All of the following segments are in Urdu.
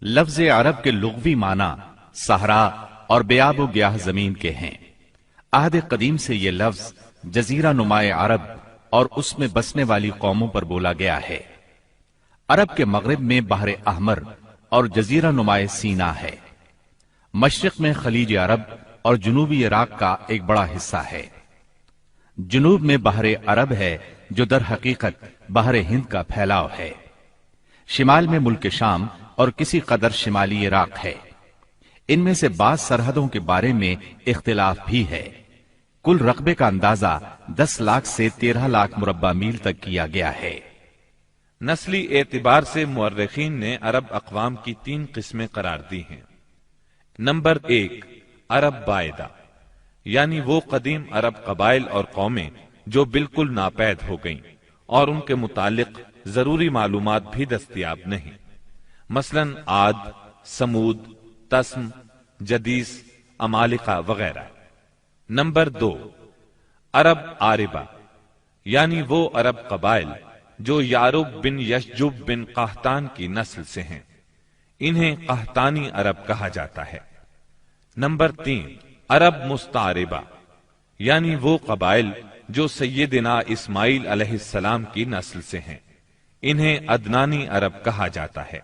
لفظ عرب کے لغوی معنی صحرا اور بیاب و گیاہ زمین کے ہیں۔ عہد قدیم سے یہ لفظ جزیرہ نمائے عرب اور اس میں بسنے والی قوموں پر بولا گیا ہے۔ عرب کے مغرب میں بحر احمر اور جزیرہ نمائے سینا ہے۔ مشرق میں خلیج عرب اور جنوبی عراق کا ایک بڑا حصہ ہے۔ جنوب میں بحر عرب ہے جو در حقیقت بحر ہند کا پھیلاؤ ہے۔ شمال میں ملک شام اور کسی قدر شمالی عراق ہے۔ ان میں سے بعض سرحدوں کے بارے میں اختلاف بھی ہے۔ کل رقبے کا اندازہ 10 لاکھ سے 13 لاکھ مربع میل تک کیا گیا ہے۔ نسلی اعتبار سے مورخین نے عرب اقوام کی 3 قسمیں قرار دی ہیں۔ نمبر 1، عرب بائدہ، یعنی وہ قدیم عرب قبائل اور قومیں جو بالکل ناپید ہو گئیں اور ان کے متعلق ضروری معلومات بھی دستیاب نہیں، مثلا عاد، سمود، تسم، جدیس، عمالقہ وغیرہ۔ نمبر 2، عرب عاربہ، یعنی وہ عرب قبائل جو یارب بن یشجب بن قحطان کی نسل سے ہیں، انہیں قحطانی عرب کہا جاتا ہے۔ نمبر 3، عرب مستعربہ، یعنی وہ قبائل جو سیدنا اسماعیل علیہ السلام کی نسل سے ہیں، انہیں عدنانی عرب کہا جاتا ہے۔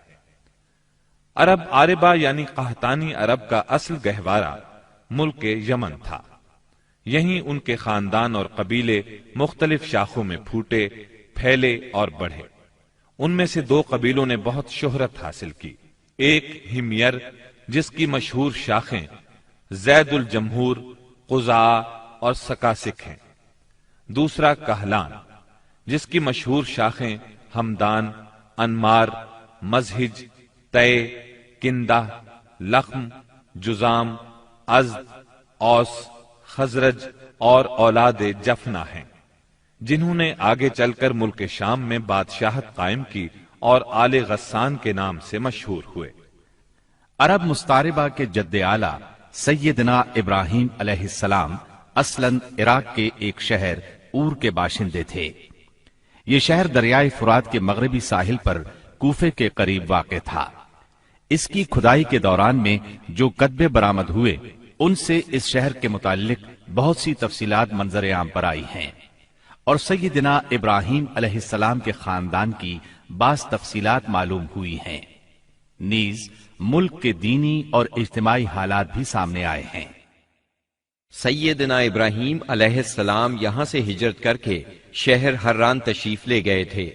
عرب عاربہ یعنی قحطانی عرب کا اصل گہوارہ ملک یمن تھا۔ یہیں ان کے خاندان اور قبیلے مختلف شاخوں میں پھوٹے، پھیلے اور بڑھے۔ ان میں سے 2 قبیلوں نے بہت شہرت حاصل کی۔ ایک ہمیر، جس کی مشہور شاخیں زید الجمہور، قزاع اور سکاسک ہیں۔ دوسرا کہلان، جس کی مشہور شاخیں ہمدان، انمار، مزہج، تے، کندہ، لخم، جزام، ازد، اوس، خزرج اور اولاد جفنا ہیں، جنہوں نے آگے چل کر ملک شام میں بادشاہت قائم کی اور آل غسان کے نام سے مشہور ہوئے۔ عرب مستعربہ کے جد اعلیٰ سیدنا ابراہیم علیہ السلام اصلاً عراق کے ایک شہر اور کے باشندے تھے۔ یہ شہر دریائے فرات کے مغربی ساحل پر کوفے کے قریب واقع تھا۔ اس کی کھدائی کے دوران میں جو کتبے برآمد ہوئے، ان سے اس شہر کے متعلق بہت سی تفصیلات منظر عام پر آئی ہیں، اور سیدنا ابراہیم علیہ السلام کے خاندان کی بعض تفصیلات معلوم ہوئی ہیں۔ نیز ملک کے دینی اور اجتماعی حالات بھی سامنے آئے ہیں۔ سیدنا ابراہیم علیہ السلام یہاں سے ہجرت کر کے شہر حران تشریف لے گئے تھے،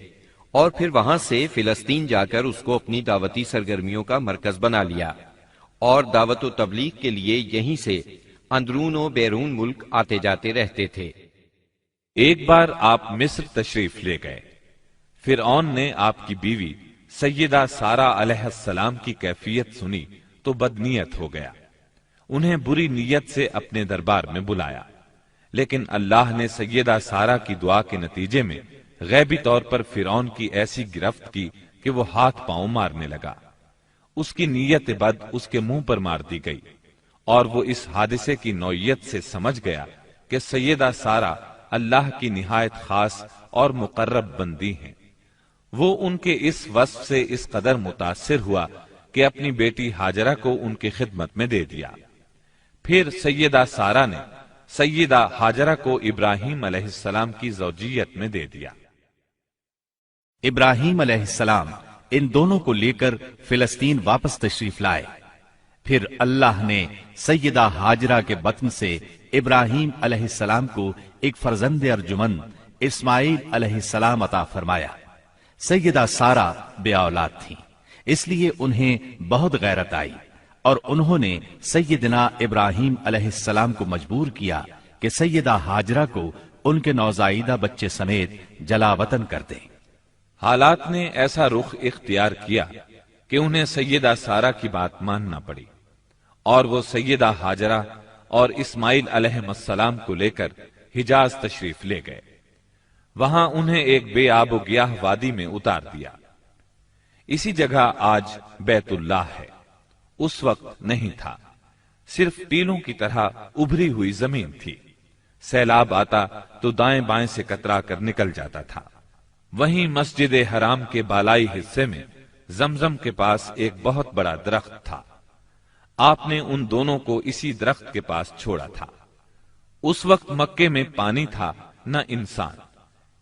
اور پھر وہاں سے فلسطین جا کر اس کو اپنی دعوتی سرگرمیوں کا مرکز بنا لیا، اور دعوت و تبلیغ کے لیے یہیں سے اندرون و بیرون ملک آتے جاتے رہتے تھے۔ ایک بار آپ مصر تشریف لے گئے۔ فرعون نے آپ کی بیوی سیدہ سارہ علیہ السلام کی کیفیت سنی تو بدنیت ہو گیا۔ انہیں بری نیت سے اپنے دربار میں بلایا، لیکن اللہ نے سیدہ سارہ کی دعا کے نتیجے میں غیبی طور پر فرعون کی ایسی گرفت کی کہ وہ ہاتھ پاؤں مارنے لگا۔ اس کی نیت بد اس کے منہ پر مار دی گئی، اور وہ اس حادثے کی نوعیت سے سمجھ گیا کہ سیدہ سارہ اللہ کی نہایت خاص اور مقرب بندی ہیں۔ وہ ان کے اس وصف سے اس قدر متاثر ہوا کہ اپنی بیٹی ہاجرہ کو ان کی خدمت میں دے دیا۔ پھر سیدہ سارہ نے سیدہ ہاجرہ کو ابراہیم علیہ السلام کی زوجیت میں دے دیا۔ ابراہیم علیہ السلام ان دونوں کو لے کر فلسطین واپس تشریف لائے۔ پھر اللہ نے سیدہ ہاجرہ کے بطن سے ابراہیم علیہ السلام کو ایک فرزند ارجمند اسماعیل علیہ السلام عطا فرمایا۔ سیدہ سارہ بے اولاد تھیں، اس لیے انہیں بہت غیرت آئی، اور انہوں نے سیدنا ابراہیم علیہ السلام کو مجبور کیا کہ سیدہ ہاجرہ کو ان کے نوزائیدہ بچے سمیت جلا وطن کر دیں۔ حالات نے ایسا رخ اختیار کیا کہ انہیں سیدہ سارہ کی بات ماننا پڑی، اور وہ سیدہ ہاجرہ اور اسماعیل علیہ السلام کو لے کر حجاز تشریف لے گئے۔ وہاں انہیں ایک بے آب و گیاہ وادی میں اتار دیا۔ اسی جگہ آج بیت اللہ ہے، اس وقت نہیں تھا، صرف ٹیلوں کی طرح ابھری ہوئی زمین تھی۔ سیلاب آتا تو دائیں بائیں سے کترا کر نکل جاتا تھا۔ وہیں مسجد حرام کے بالائی حصے میں زمزم کے پاس ایک بہت بڑا درخت تھا۔ آپ نے ان دونوں کو اسی درخت کے پاس چھوڑا تھا۔ اس وقت مکے میں پانی تھا نہ انسان،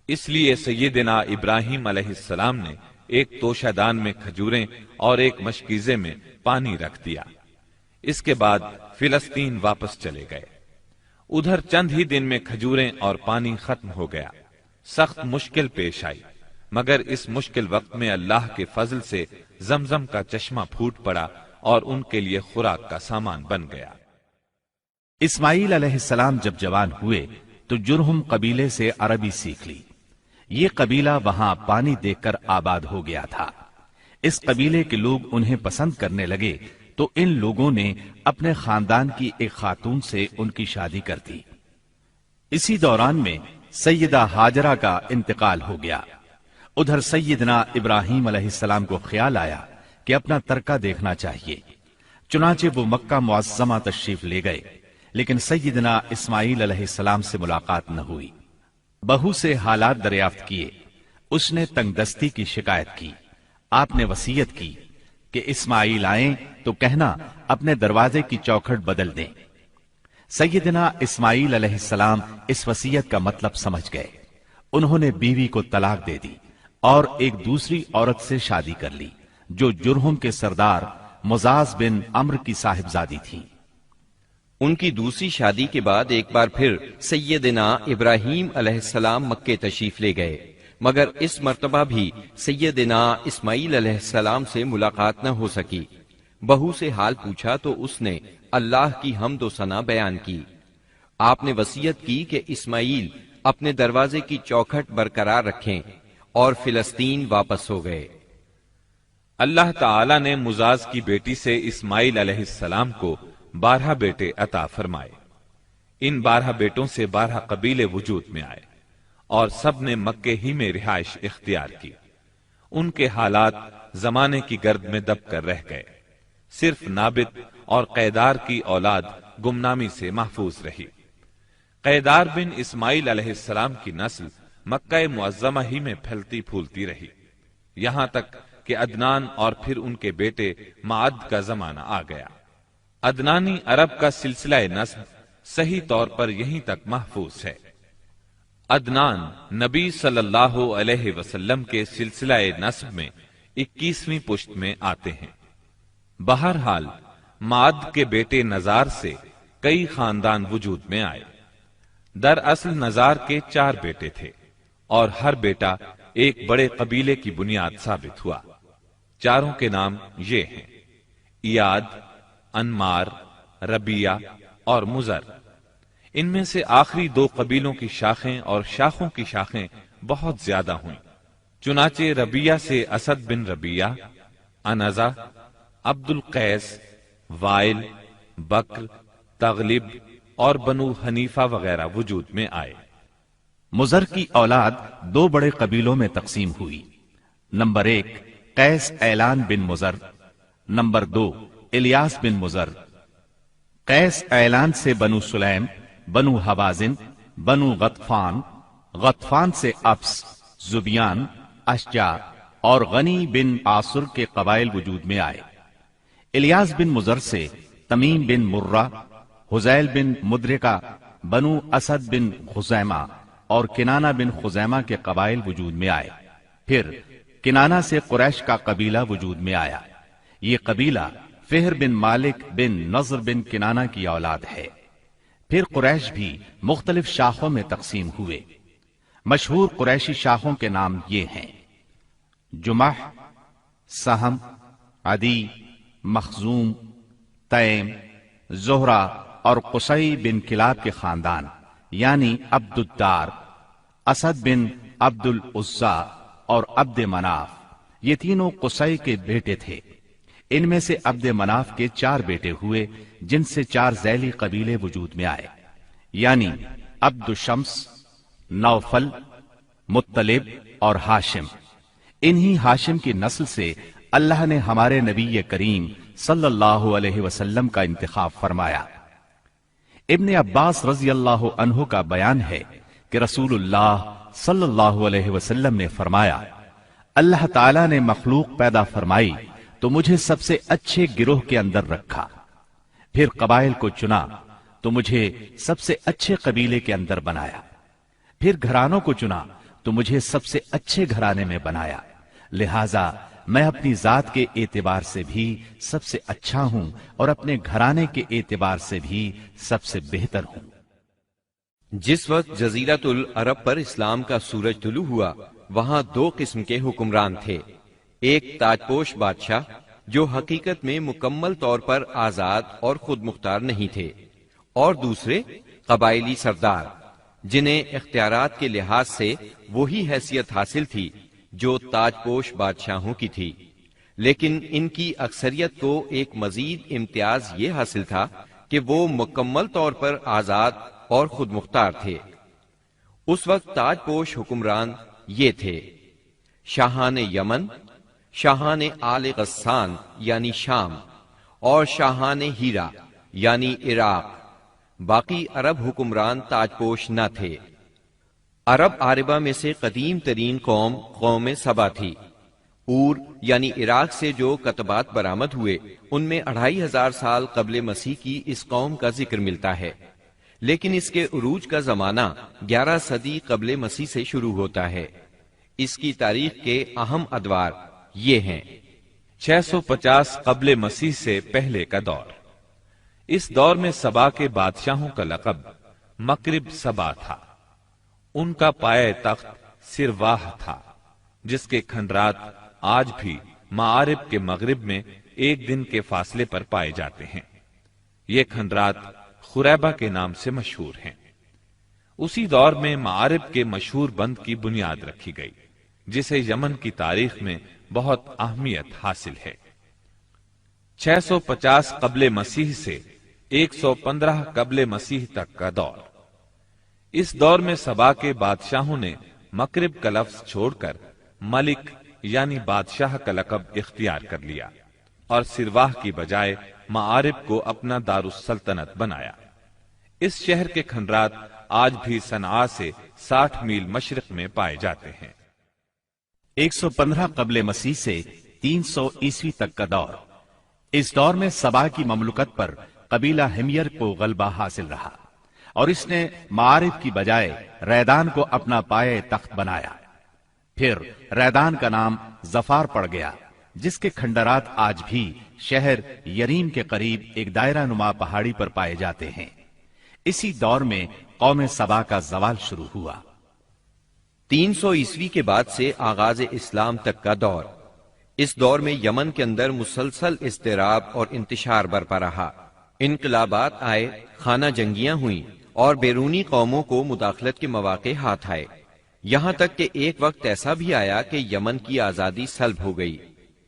اس لیے سیدنا ابراہیم علیہ السلام نے ایک توشہ دان میں کھجوریں اور ایک مشکیزے میں پانی رکھ دیا۔ اس کے بعد فلسطین واپس چلے گئے۔ ادھر چند ہی دن میں کھجوریں اور پانی ختم ہو گیا۔ سخت مشکل پیش آئی، مگر اس مشکل وقت میں اللہ کے فضل سے زمزم کا چشمہ پھوٹ پڑا اور ان کے لیے خوراک کا سامان بن گیا۔ اسماعیل علیہ السلام جب جوان ہوئے تو جرہم قبیلے سے عربی سیکھ لی۔ یہ قبیلہ وہاں پانی دیکھ کر آباد ہو گیا تھا۔ اس قبیلے کے لوگ انہیں پسند کرنے لگے تو ان لوگوں نے اپنے خاندان کی ایک خاتون سے ان کی شادی کر دی۔ اسی دوران میں سیدہ ہاجرہ کا انتقال ہو گیا۔ ادھر سیدنا ابراہیم علیہ السلام کو خیال آیا کہ اپنا ترکہ دیکھنا چاہیے، چنانچہ وہ مکہ معظمہ تشریف لے گئے، لیکن سیدنا اسماعیل علیہ السلام سے ملاقات نہ ہوئی۔ بہو سے حالات دریافت کیے، اس نے تنگ دستی کی شکایت کی۔ آپ نے وصیت کی کہ اسماعیل آئیں تو کہنا اپنے دروازے کی چوکھٹ بدل دیں۔ سیدنا اسماعیل علیہ السلام اس وصیت کا مطلب سمجھ گئے۔ انہوں نے بیوی کو طلاق دے دی اور ایک دوسری عورت سے شادی کر لی جو جرہم کے سردار مزاز بن عمرو کی صاحبزادی تھی۔ ان کی دوسری شادی کے بعد ایک بار پھر سیدنا ابراہیم علیہ السلام مکے تشریف لے گئے، مگر اس مرتبہ بھی سیدنا اسماعیل علیہ السلام سے ملاقات نہ ہو سکی۔ بہو سے حال پوچھا تو اس نے اللہ کی حمد و ثنا بیان کی۔ آپ نے وصیت کی کہ اسماعیل اپنے دروازے کی چوکھٹ برقرار رکھیں اور فلسطین واپس ہو گئے۔ اللہ تعالی نے مزاز کی بیٹی سے اسماعیل علیہ السلام کو 12 بیٹے عطا فرمائے۔ ان 12 بیٹوں سے 12 قبیلے وجود میں آئے اور سب نے مکے ہی میں رہائش اختیار کی۔ ان کے حالات زمانے کی گرد میں دب کر رہ گئے۔ صرف نابت اور قیدار کی اولاد گمنامی سے محفوظ رہی۔ قیدار بن اسماعیل علیہ السلام کی نسل مکہ معظمہ ہی میں پھیلتی پھولتی رہی، یہاں تک کہ عدنان اور پھر ان کے بیٹے معد کا زمانہ آ گیا۔ عدنانی عرب کا سلسلہ نسب صحیح طور پر یہیں تک محفوظ ہے۔ عدنان نبی صلی اللہ علیہ وسلم کے سلسلہ نسب میں 21ویں پشت میں آتے ہیں۔ بہرحال معد کے بیٹے نزار سے کئی خاندان وجود میں آئے۔ دراصل نزار کے 4 بیٹے تھے اور ہر بیٹا ایک بڑے قبیلے کی بنیاد ثابت ہوا۔ چاروں کے نام یہ ہیں: ایاد، انمار، ربیہ اور مزر۔ ان میں سے آخری 2 قبیلوں کی شاخیں اور شاخوں کی شاخیں بہت زیادہ ہوئیں۔ چنانچہ ربیہ سے اسد بن ربیہ، انزا، عبد القیس، وائل، بکر، تغلب اور بنو حنیفہ وغیرہ وجود میں آئے۔ مزر کی اولاد 2 بڑے قبیلوں میں تقسیم ہوئی۔ نمبر 1 قیس اعلان بن مزر، نمبر 2 الیاس بن مزر۔ قیس اعلان سے بنو سلیم، بنو حوازن، بنو غطفان، غطفان سے ابس، زبیان، اشجع اور غنی بن عاصر کے قبائل وجود میں آئے۔ الیاس بن مزر سے تمیم بن مرہ، حزیل بن مدرکہ، بنو اسد بن خزیمہ اور کنانہ بن خزیمہ کے قبائل وجود میں آئے۔ پھر کنانہ سے قریش کا قبیلہ وجود میں آیا۔ یہ قبیلہ فہر بن مالک بن نضر بن کنانہ کی اولاد ہے۔ پھر قریش بھی مختلف شاخوں میں تقسیم ہوئے۔ مشہور قریشی شاخوں کے نام یہ ہیں: جمح، سہم، عدی، مخزوم، تیم، زہرہ اور قصی بن کلاب کے خاندان یعنی عبد الدار، اسد بن عبد العزا اور عبد مناف۔ یہ تینوں قصی کے بیٹے تھے۔ ان میں سے عبد مناف کے 4 بیٹے ہوئے جن سے 4 ذیلی قبیلے وجود میں آئے، یعنی عبد الشمس، نوفل، مطلب اور ہاشم۔ انہی ہاشم کی نسل سے اللہ نے ہمارے نبی کریم صلی اللہ علیہ وسلم کا انتخاب فرمایا۔ ابن عباس رضی اللہ عنہ کا بیان ہے کہ رسول اللہ صلی اللہ علیہ وسلم نے فرمایا: اللہ تعالیٰ نے مخلوق پیدا فرمائی تو مجھے سب سے اچھے گروہ کے اندر رکھا، پھر قبائل کو چنا تو مجھے سب سے اچھے قبیلے کے اندر بنایا، پھر گھرانوں کو چنا تو مجھے سب سے اچھے گھرانے میں بنایا، لہذا میں اپنی ذات کے اعتبار سے بھی سب سے اچھا ہوں اور اپنے گھرانے کے اعتبار سے بھی سب سے بہتر ہوں۔ جس وقت جزیرۃ العرب پر اسلام کا سورج طلوع ہوا، وہاں دو قسم کے حکمران تھے، ایک تاجپوش بادشاہ جو حقیقت میں مکمل طور پر آزاد اور خود مختار نہیں تھے، اور دوسرے قبائلی سردار جنہیں اختیارات کے لحاظ سے وہی حیثیت حاصل تھی جو تاجپوش بادشاہوں کی تھی، لیکن ان کی اکثریت کو ایک مزید امتیاز یہ حاصل تھا کہ وہ مکمل طور پر آزاد اور خود مختار تھے۔ اس وقت تاجپوش حکمران یہ تھے: شاہان یمن، شاہان آل غسان یعنی شام، اور شاہان ہیرا یعنی عراق۔ باقی عرب حکمران تاجپوش نہ تھے۔ عرب عاربہ میں سے قدیم ترین قوم سبا تھی۔ اور یعنی عراق سے جو کتبات برآمد ہوئے ان میں 2500 سال قبل مسیح کی اس قوم کا ذکر ملتا ہے، لیکن اس کے عروج کا زمانہ 11 صدی قبل مسیح سے شروع ہوتا ہے۔ اس کی تاریخ کے اہم ادوار یہ ہیں: 650 قبل مسیح سے پہلے کا دور۔ اس دور میں سبا کے بادشاہوں کا لقب مقرب سبا تھا۔ ان کا پایہ تخت سرواہ تھا، جس کے کھنڈرات آج بھی معارب کے مغرب میں ایک دن کے فاصلے پر پائے جاتے ہیں۔ یہ کھنڈرات خریبہ کے نام سے مشہور ہیں۔ اسی دور میں معارب کے مشہور بند کی بنیاد رکھی گئی، جسے یمن کی تاریخ میں بہت اہمیت حاصل ہے۔ 650 قبل مسیح سے 115 قبل مسیح تک کا دور۔ اس دور میں سبا کے بادشاہوں نے مقرب کا لفظ چھوڑ کر ملک یعنی بادشاہ کا لقب اختیار کر لیا اور سرواہ کی بجائے معارب کو اپنا دارالسلطنت بنایا۔ اس شہر کے کھنڈرات آج بھی صنعاء سے 60 میل مشرق میں پائے جاتے ہیں۔ 115 قبل مسیح سے 300 عیسوی تک کا دور۔ اس دور میں سبا کی مملکت پر قبیلہ ہمیر کو غلبہ حاصل رہا اور اس نے معارف کی بجائے ریدان کو اپنا پایہ تخت بنایا۔ پھر ریدان کا نام ظفار پڑ گیا، جس کے کھنڈرات آج بھی شہر یریم کے قریب ایک دائرہ نما پہاڑی پر پائے جاتے ہیں۔ اسی دور میں قوم سبا کا زوال شروع ہوا۔ 300 عیسوی کے بعد سے آغاز اسلام تک کا دور۔ اس دور میں یمن کے اندر مسلسل اضطراب اور انتشار برپا رہا۔ انقلابات آئے، خانہ جنگیاں ہوئیں اور بیرونی قوموں کو مداخلت کے مواقع ہاتھ آئے، یہاں تک کہ ایک وقت ایسا بھی آیا کہ یمن کی آزادی سلب ہو گئی۔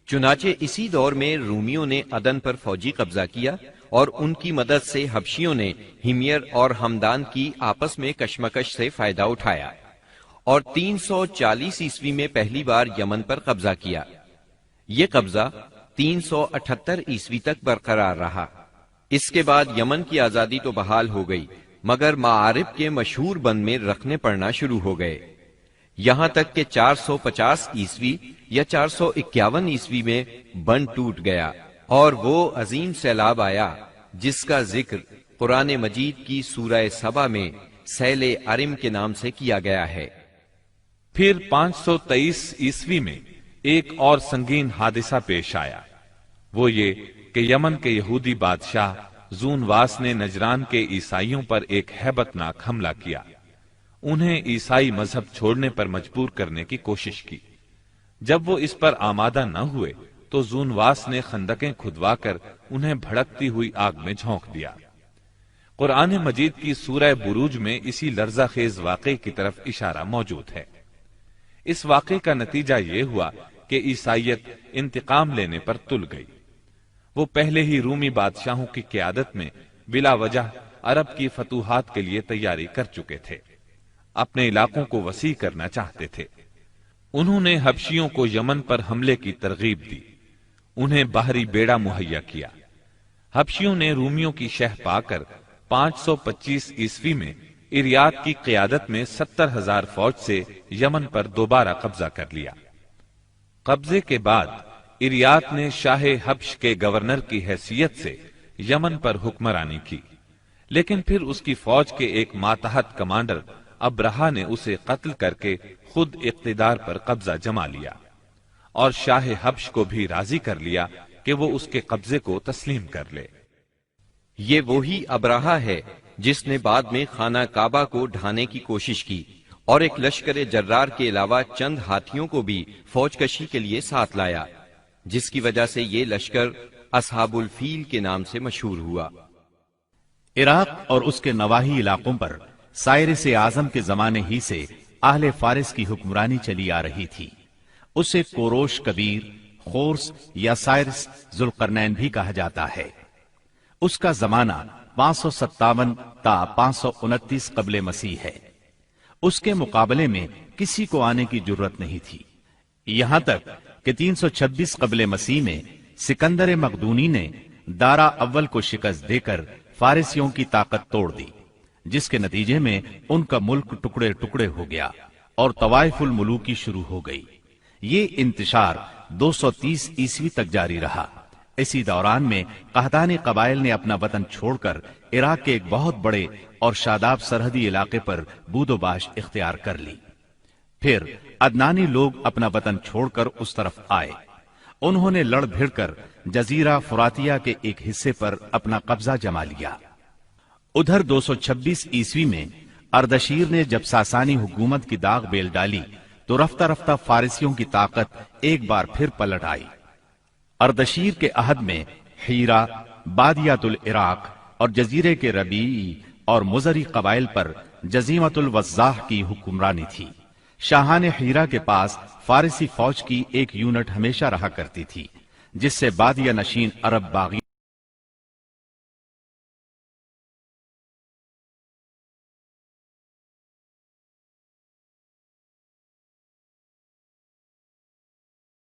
چنانچہ اسی دور میں رومیوں نے عدن پر فوجی قبضہ کیا اور ان کی مدد سے حبشیوں نے ہمیر اور ہمدان کی آپس میں کشمکش سے فائدہ اٹھایا اور 340 عیسوی میں پہلی بار یمن پر قبضہ کیا۔ یہ قبضہ 378 عیسوی تک برقرار رہا۔ اس کے بعد یمن کی آزادی تو بحال ہو گئی، مگر معارب کے مشہور بند میں رکھنے پڑنا شروع ہو گئے، یہاں تک کہ 450 عیسوی یا 451 عیسوی میں بند ٹوٹ گیا اور وہ عظیم سیلاب آیا جس کا ذکر قرآن مجید کی سورہ سبا میں سیل عرم کے نام سے کیا گیا ہے۔ پھر 523 عیسوی میں ایک اور سنگین حادثہ پیش آیا، وہ یہ کہ یمن کے یہودی بادشاہ زونواس نے نجران کے عیسائیوں پر ایک ہیبت ناک حملہ کیا۔ انہیں عیسائی مذہب چھوڑنے پر مجبور کرنے کی کوشش کی۔ جب وہ اس پر آمادہ نہ ہوئے تو زونواس نے خندقیں کھدوا کر انہیں بھڑکتی ہوئی آگ میں جھونک دیا۔ قرآن مجید کی سورہ بروج میں اسی لرزہ خیز واقعے کی طرف اشارہ موجود ہے۔ اس واقعے کا نتیجہ یہ ہوا کہ عیسائیت انتقام لینے پر تل گئی۔ وہ پہلے ہی رومی بادشاہوں کی قیادت میں بلا وجہ عرب کی فتوحات کے لیے تیاری کر چکے تھے، اپنے علاقوں کو وسیع کرنا چاہتے تھے۔ انہوں نے حبشیوں کو یمن پر حملے کی ترغیب دی، انہیں باہری بیڑا مہیا کیا۔ حبشیوں نے رومیوں کی شہ پا کر 525 عیسوی میں اریات کی قیادت میں 70,000 فوج سے یمن پر دوبارہ قبضہ کر لیا۔ قبضے کے بعد اریات نے شاہ حبش کے گورنر کی حیثیت سے یمن پر حکمرانی کی، لیکن پھر اس کی فوج کے ایک ماتحت کمانڈر ابرہا نے اسے قتل کر کے خود اقتدار پر قبضہ جما لیا اور شاہ حبش کو بھی راضی کر لیا کہ وہ اس کے قبضے کو تسلیم کر لے۔ یہ وہی ابرہا ہے جس نے بعد میں خانہ کعبہ کو ڈھانے کی کوشش کی اور ایک لشکر جرار کے علاوہ چند ہاتھیوں کو بھی فوج کشی کے لیے ساتھ لایا، جس کی وجہ سے یہ لشکر اصحاب الفیل کے نام سے مشہور ہوا۔ عراق اور اس کے نواحی علاقوں پر سائرس اعظم کے زمانے ہی سے اہل فارس کی حکمرانی چلی آ رہی تھی۔ اسے کوروش کبیر، خورس یا سائرس ذوالقرنین بھی کہا جاتا ہے۔ اس کا زمانہ 557 تا 529 قبل مسیح ہے۔ اس کے مقابلے میں کسی کو آنے کی جرت نہیں تھی، یہاں تک کہ 326 قبل مسیح میں سکندر مقدونی نے دارا اول کو شکست دے کر فارسیوں کی طاقت توڑ دی، جس کے نتیجے میں ان کا ملک ٹکڑے ٹکڑے ہو گیا اور طوائف الملوکی شروع ہو گئی۔ یہ انتشار 230 عیسوی تک جاری رہا۔ اسی دوران میں قحطانی قبائل نے اپنا وطن چھوڑ کر عراق کے ایک بہت بڑے اور شاداب سرحدی علاقے پر بود و باش اختیار کر لی۔ پھر عدنانی لوگ اپنا وطن چھوڑ کر اس طرف آئے۔ انہوں نے لڑ بھڑ کر جزیرہ فراتیہ کے ایک حصے پر اپنا قبضہ جما لیا۔ ادھر 226 عیسوی میں اردشیر نے جب ساسانی حکومت کی داغ بیل ڈالی تو رفتہ رفتہ فارسیوں کی طاقت ایک بار پھر پلٹ آئی۔ اردشیر کے عہد میں حیرہ، بادیات العراق اور جزیرے کے ربیعی اور مزری قبائل پر جزیمت الوضاح کی حکمرانی تھی۔ شاہان حیرہ کے پاس فارسی فوج کی ایک یونٹ ہمیشہ رہا کرتی تھی، جس سے بادیہ نشین عرب باغی